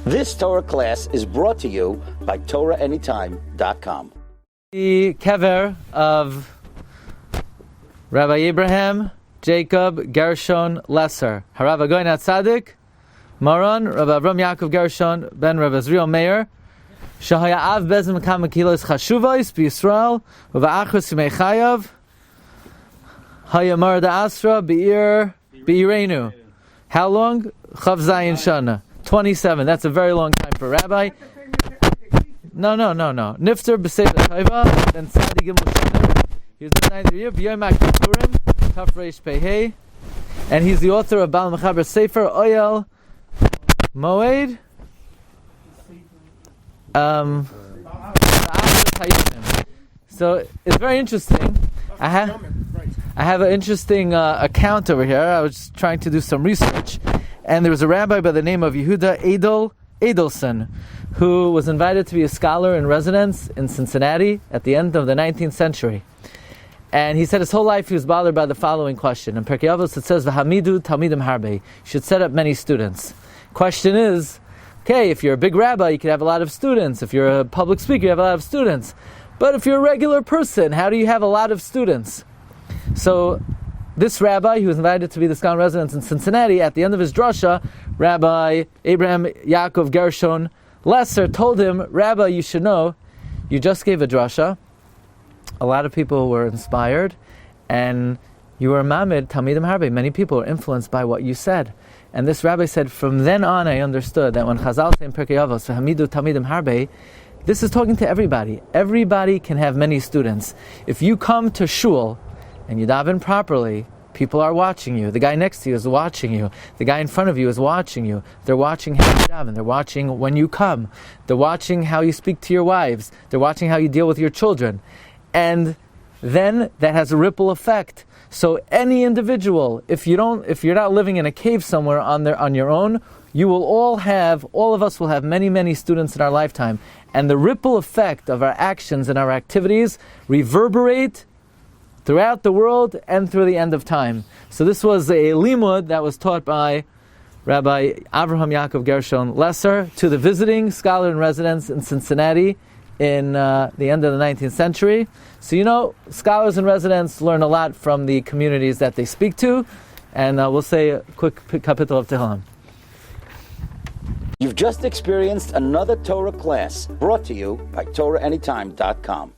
This Torah class is brought to you by TorahAnytime.com. The Kever of Rabbi Abraham, Jacob, Gershon, Lesser. Harav Agoyin Atzadik, Moron, Rabbi Avram Yaakov Gershon, Ben Rabbi Zriel Meir, Shahaya Av Bezim Kam Kilos Chashuvos, B'Yisrael, V'Achros Yimei Chayav, Hayamar Da Asra, Be'irenu. How long? Chav Zayin Shana. 27. That's a very long time for a rabbi. No. Nifter B'Sefer Taiva, then Sadi Gimel Shana. He was the 9th year, B'Yom HaKippurim, Taf Reish Pehei, and he's the author of Bal Mechaber Sefer Oyel Moed. So it's very interesting. I have an interesting account over here. I was trying to do some research, and there was a rabbi by the name of Yehuda Edelson, who was invited to be a scholar in residence in Cincinnati at the end of the 19th century. And he said his whole life he was bothered by the following question. In Pirkei Avos it says, "V'hamidu talmidim harbe." You should set up many students. Question is, okay, if you're a big rabbi, you could have a lot of students. If you're a public speaker, you have a lot of students. But if you're a regular person, how do you have a lot of students? So this rabbi, who was invited to be the scholar in residence in Cincinnati, at the end of his drasha, Rabbi Abraham Yaakov Gershon Lesser told him, "Rabbi, you should know, you just gave a drasha. A lot of people were inspired, and you were Mamid Talmidim Harbe. Many people were influenced by what you said." And this rabbi said, from then on I understood that when Chazal say in Pirkei Avos, "V'hamidu Talmidim Harbe," this is talking to everybody. Everybody can have many students. If you come to shul and you daven properly, people are watching you. The guy next to you is watching you. The guy in front of you is watching you. They're watching how you daven. They're watching when you come. They're watching how you speak to your wives. They're watching how you deal with your children. And then that has a ripple effect. So any individual, if you're not living in a cave somewhere on your own, all of us will have many, many students in our lifetime. And the ripple effect of our actions and our activities reverberate throughout the world and through the end of time. So this was a limud that was taught by Rabbi Avraham Yaakov Gershon Lesser to the visiting scholar in residence in Cincinnati in the end of the 19th century. So scholars in residence learn a lot from the communities that they speak to, and we'll say a quick kapitel of Tehillim. You've just experienced another Torah class brought to you by TorahAnytime.com.